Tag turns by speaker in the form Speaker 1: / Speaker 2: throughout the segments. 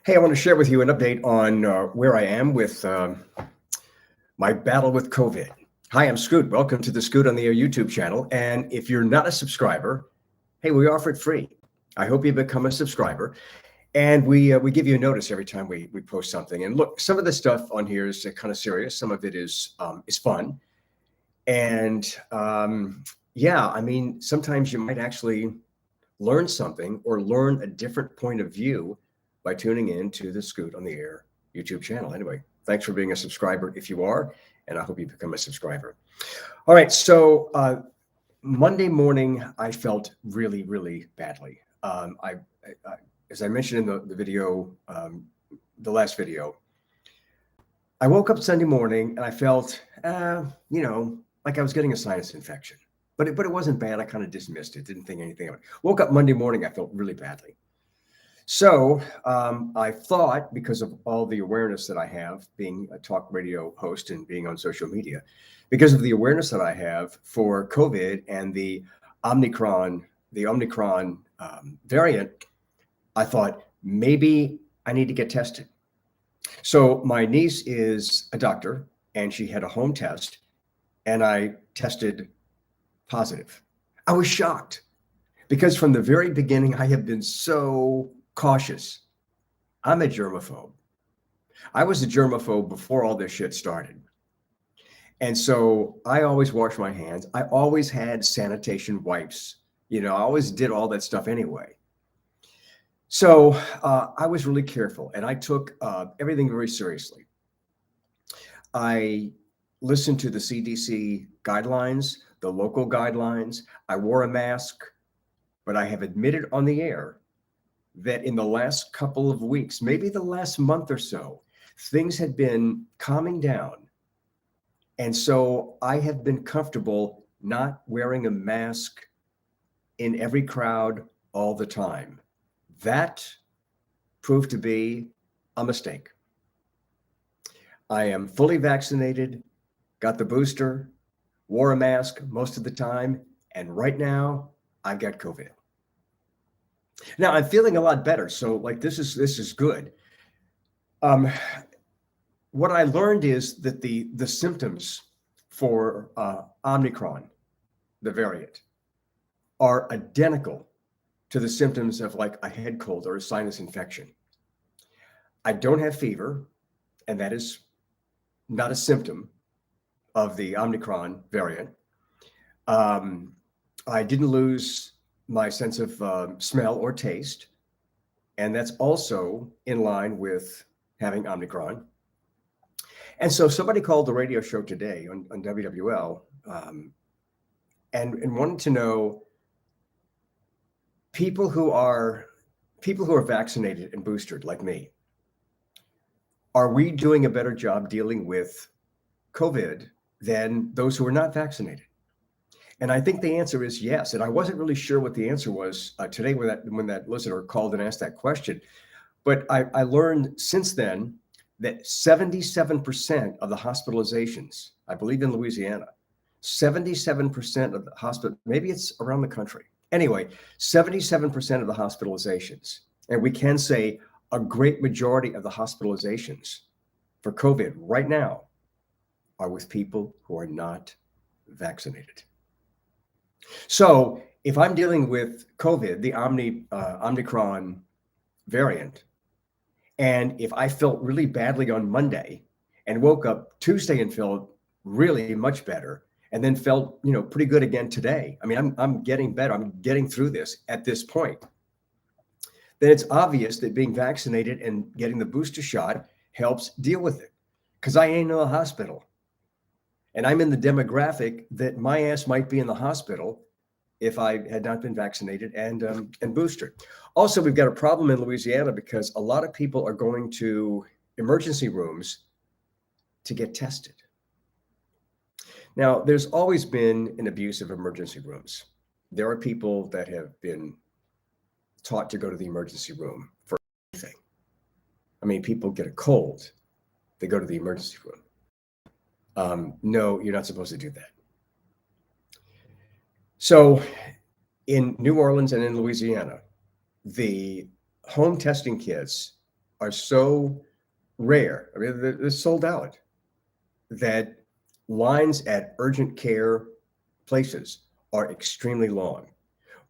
Speaker 1: Hey, I want to share with you an update on where I am with my battle with COVID. Hi, I'm Scoot. Welcome to the Scoot on the Air YouTube channel. And if you're not a subscriber, hey, we offer it free. I hope you become a subscriber. And we give you a notice every time we post something. And look, some of the stuff on here is kind of serious. Some of it is fun. And yeah, I mean, sometimes you might actually learn something or learn a different point of view by tuning in to the Scoot on the Air YouTube channel. Anyway, thanks for being a subscriber if you are, and I hope you become a subscriber. All right, so Monday morning, I felt really, really badly. As I mentioned in the video, the last video, I woke up Sunday morning and I felt, like I was getting a sinus infection, but it wasn't bad. I kind of dismissed it, didn't think anything of it. Woke up Monday morning, I felt really badly. So I thought, because of all the awareness that I have being a talk radio host and being on social media, because of the awareness that I have for COVID and the Omicron variant, I thought maybe I need to get tested. So my niece is a doctor and she had a home test and I tested positive. I was shocked because from the very beginning, I have been so cautious. I'm a germaphobe. I was a germaphobe before all this shit started. And so I always wash my hands. I always had sanitation wipes. I always did all that stuff anyway. So I was really careful and I took everything very seriously. I listened to the CDC guidelines, the local guidelines. I wore a mask, but I have admitted on the air that in the last couple of weeks, maybe the last month or so, things had been calming down. And so I have been comfortable not wearing a mask in every crowd all the time. That proved to be a mistake. I am fully vaccinated, got the booster, wore a mask most of the time, and right now I've got COVID. Now I'm feeling a lot better, so like this is good. What I learned is that the symptoms for Omicron, the variant, are identical to the symptoms of like a head cold or a sinus infection. I don't have fever, and that is not a symptom of the Omicron variant. I didn't lose my sense of smell or taste, and that's also in line with having Omicron. And so somebody called the radio show today on WWL and wanted to know people who are vaccinated and boosted like me, are we doing a better job dealing with COVID than those who are not vaccinated? And I think the answer is yes. And I wasn't really sure what the answer was today when that listener called and asked that question. But I learned since then that 77% of the hospitalizations, I believe in Louisiana, 77% of the hospital, maybe it's around the country. Anyway, 77% of the hospitalizations, and we can say a great majority of the hospitalizations for COVID right now are with people who are not vaccinated. So if I'm dealing with COVID, the Omicron variant, and if I felt really badly on Monday and woke up Tuesday and felt really much better, and then felt pretty good again today, I mean, I'm getting better. I'm getting through this at this point. Then it's obvious that being vaccinated and getting the booster shot helps deal with it, because I ain't in the hospital. And I'm in the demographic that my ass might be in the hospital if I had not been vaccinated and boosted. Also, we've got a problem in Louisiana because a lot of people are going to emergency rooms to get tested. Now, there's always been an abuse of emergency rooms. There are people that have been taught to go to the emergency room for anything. I mean, people get a cold, they go to the emergency room. No, you're not supposed to do that. So in New Orleans and in Louisiana, the home testing kits are so rare. I mean, they're sold out, that lines at urgent care places are extremely long.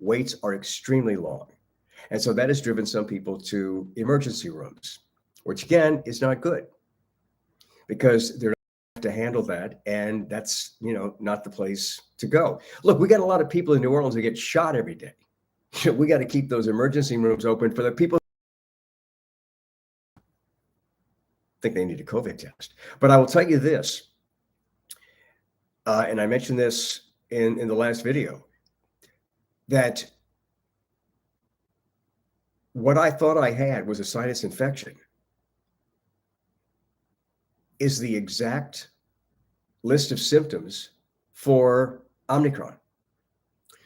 Speaker 1: Waits are extremely long. And so that has driven some people to emergency rooms, which again is not good, because they're not to handle that. And that's, not the place to go. Look, we got a lot of people in New Orleans that get shot every day. We got to keep those emergency rooms open for the people who think they need a COVID test. But I will tell you this, and I mentioned this in the last video, that what I thought I had was a sinus infection is the exact list of symptoms for Omicron.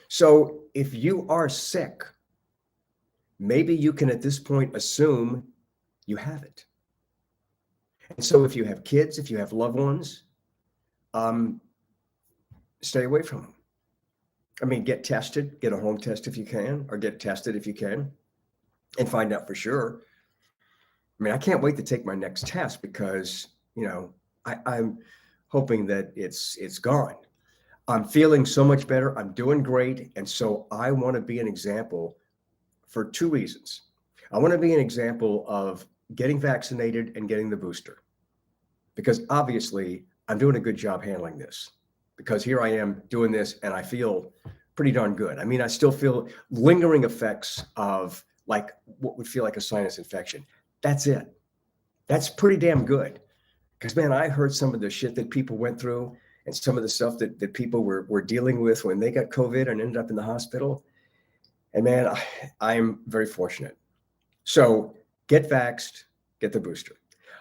Speaker 1: So if you are sick, maybe you can at this point assume you have it. And so if you have kids, if you have loved ones, stay away from them. I mean, get tested, get a home test if you can, or get tested if you can, and find out for sure. I mean, I can't wait to take my next test, because, I'm hoping that it's gone. I'm feeling so much better. I'm doing great. And so I want to be an example for two reasons. I want to be an example of getting vaccinated and getting the booster, because obviously I'm doing a good job handling this, because here I am doing this and I feel pretty darn good. I mean, I still feel lingering effects of like what would feel like a sinus infection. That's it. That's pretty damn good. Because, man, I heard some of the shit that people went through, and some of the stuff that people were dealing with when they got COVID and ended up in the hospital. And, man, I'm very fortunate. So get vaxxed, get the booster.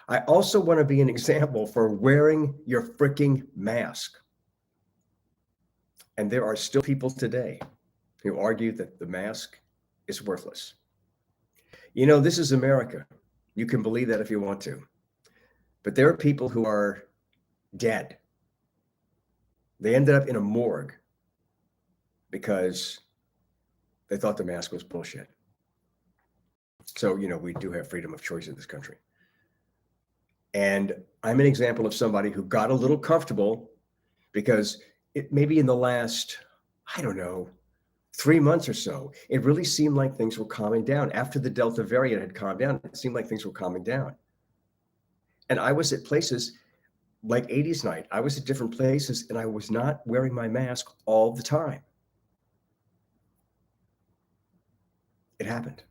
Speaker 1: I also want to be an example for wearing your freaking mask. And there are still people today who argue that the mask is worthless. This is America. You can believe that if you want to. But there are people who are dead. They ended up in a morgue because they thought the mask was bullshit. So, we do have freedom of choice in this country. And I'm an example of somebody who got a little comfortable, because it maybe in the last, 3 months or so, it really seemed like things were calming down. After the Delta variant had calmed down, it seemed like things were calming down. And I was at places like 80s night. I was at different places and I was not wearing my mask all the time. It happened.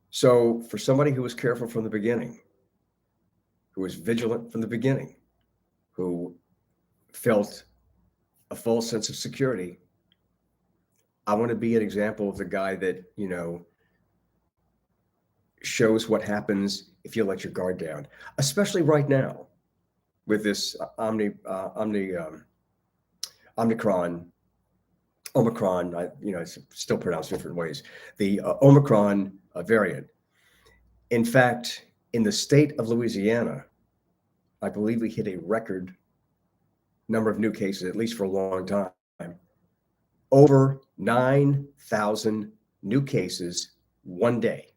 Speaker 1: So for somebody who was careful from the beginning, who was vigilant from the beginning, who felt a full sense of security, I want to be an example of the guy that, shows what happens if you let your guard down, especially right now with this Omicron, it's still pronounced different ways, the Omicron variant. In fact, in the state of Louisiana, I believe we hit a record number of new cases, at least for a long time. Over 9,000 new cases one day,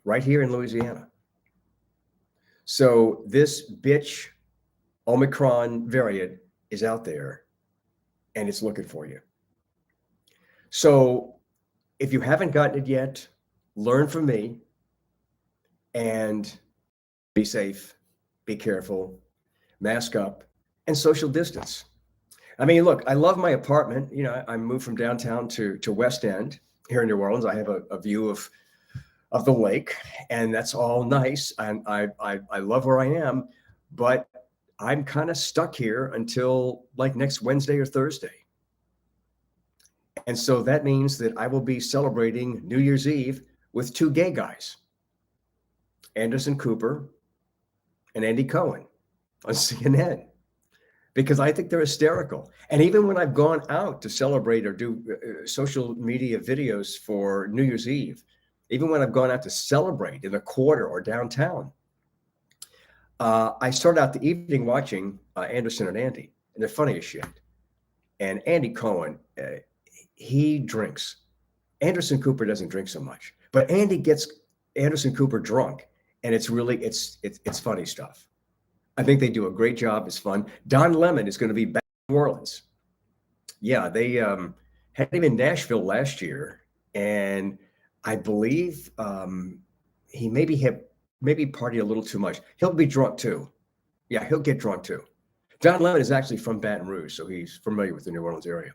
Speaker 1: right here in Louisiana. So this bitch Omicron variant is out there and it's looking for you. So if you haven't gotten it yet, learn from me and be safe, be careful, mask up, and social distance. I mean, look, I love my apartment. I moved from downtown to West End here in New Orleans. I have a view of the lake, and that's all nice. And I love where I am, but I'm kind of stuck here until like next Wednesday or Thursday. And so that means that I will be celebrating New Year's Eve with two gay guys, Anderson Cooper and Andy Cohen on CNN, because I think they're hysterical. And even when I've gone out to celebrate or do social media videos for New Year's Eve, even when I've gone out to celebrate in the quarter or downtown, I start out the evening watching Anderson and Andy, and they're funny as shit. And Andy Cohen, he drinks, Anderson Cooper doesn't drink so much, but Andy gets Anderson Cooper drunk, and it's really it's funny stuff. I think they do a great job. It's fun. Don Lemon is going to be back in New Orleans. Yeah, they had him in Nashville last year, and I believe he maybe partied a little too much. He'll be drunk too. Yeah, he'll get drunk too. Don Lemon is actually from Baton Rouge, so he's familiar with the New Orleans area.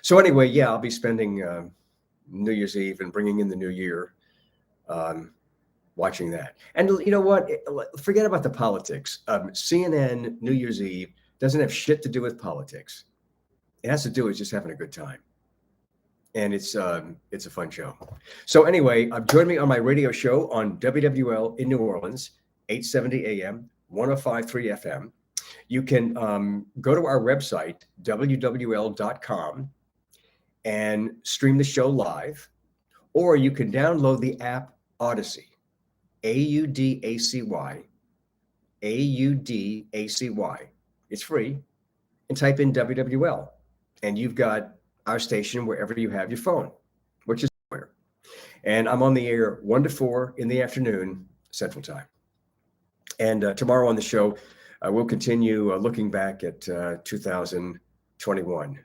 Speaker 1: So anyway, yeah, I'll be spending New Year's Eve and bringing in the new year, watching that. And you know what? Forget about the politics. CNN New Year's Eve doesn't have shit to do with politics. It has to do with just having a good time. And it's a fun show. So anyway, join me on my radio show on WWL in New Orleans, 870 AM, 105.3 FM. You can go to our website, WWL.com, and stream the show live, or you can download the app Odyssey, AUDACY, AUDACY. It's free, and type in WWL, and you've got our station wherever you have your phone, which is where. And I'm on the air 1 to 4 in the afternoon, Central Time. And tomorrow on the show, we'll continue looking back at 2021,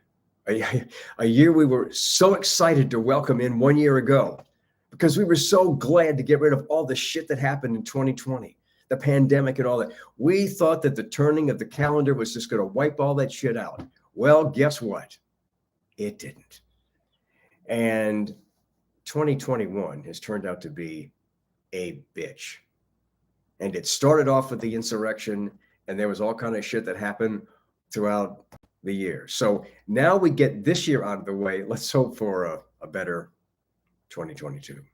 Speaker 1: a year we were so excited to welcome in 1 year ago, because we were so glad to get rid of all the shit that happened in 2020, the pandemic and all that. We thought that the turning of the calendar was just going to wipe all that shit out. Well, guess what? It didn't. And 2021 has turned out to be a bitch. And it started off with the insurrection, and there was all kind of shit that happened throughout the year. So now we get this year out of the way. Let's hope for a better 2022.